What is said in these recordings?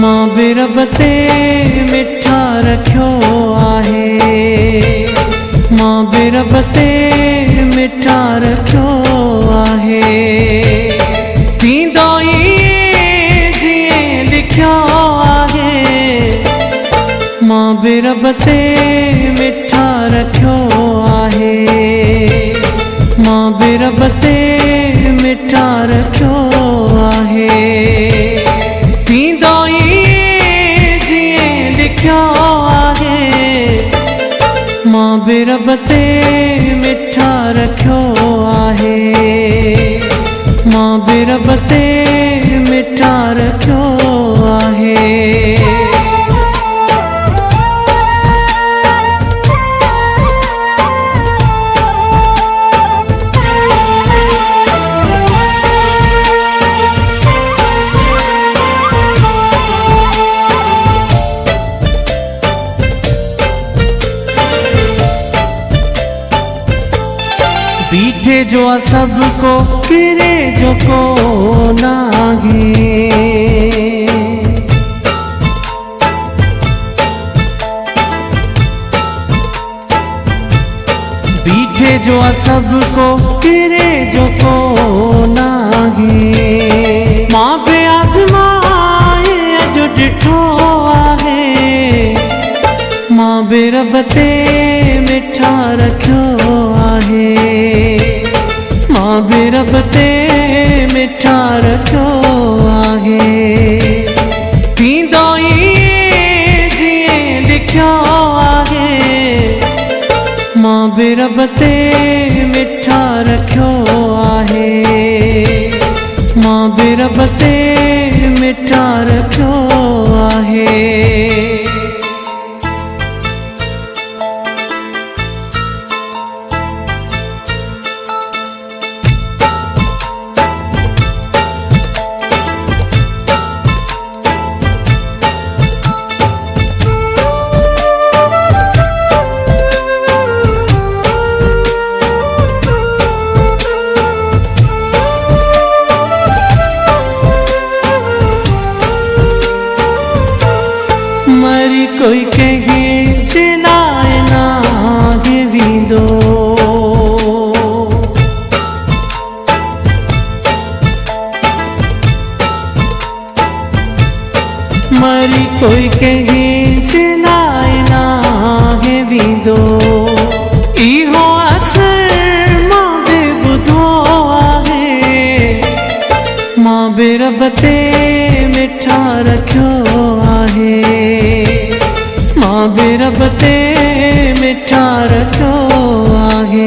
मां बि रब ते मिठा रखियो आहे, मां बि रब ते मिठा रखियो आहे। थींदो ई जीअं लिखियो आहे, मां बि रब ते मिठा रखियो आहे, मां बि रब ते मिठा रखियो आहे। थींदो ई जीअं लिखियो आहे, मां बि रब ते मिठा रखियो आहे, मां बि रब ते मिठा रखियो आहे। बीठे जो सबको किरे जो को नाहे, बीठे जो सबको किरे जो को नाहे। मां बि आज़माए अॼु ॾिठो आहे, मां बि रब ते मिठा रखियो आहे, मां बि रब ते मिठा रखियो आहे। थींदो ई जीअं लिखियो आहे, मां बि रब ते मिठा रखियो आहे, मां बि रब ते मिठा रखियो आहे। मरी कोई कंहिं जे लाइ नाहे वींदो, मरी कोई कंहिं जे लाइ नाहे वींदो। इहो अक्सर मां बि ॿुधो आहे, मां बि रब ते मिठा रखियो आहे, मां बि रब ते मिठा रखियो आहे।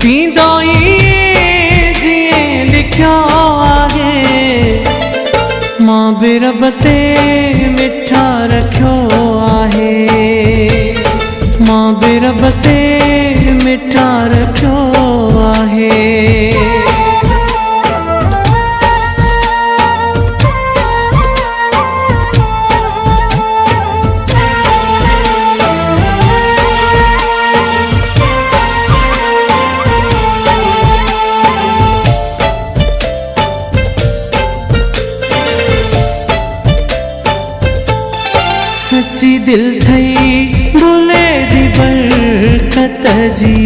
थींदो ई जीअं लिखियो आहे, मां बि रब ते मिठा रखियो आहे, मां बि रब ते मिठा रखियो आहे। सच्ची दिल थई भुले दी बरकत जी,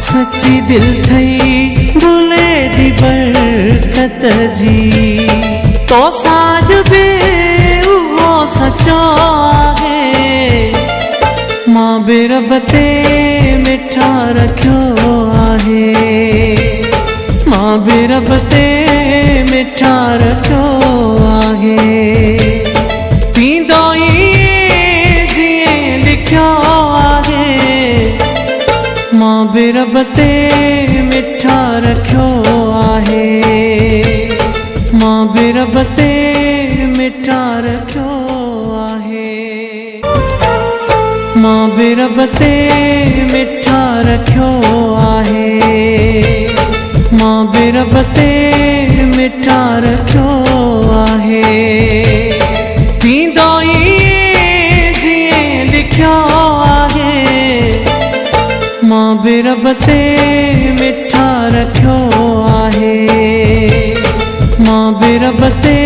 सच्ची दिल थई भुले दी बरकत जी। तो साज बि उहो सचो आहे, मां बि रब ते मिठा रखियो आहे, मां बि रब ते मिठा रखियो आहे। थींदो ई जीअं लिखियो आहे, मां बि रब ते मिठा रखियो आहे, मां बि रब ते मिठा रखियो आहे, मां बि रब ते मिठा रखियो आहे, मां बि रब ते मिठा रखियो आहे। थींदो ई जीअं लिखियो आहे, मां बि रब ते मिठा रखियो आहे, मां बि रब ते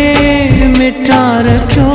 मिठा रखियो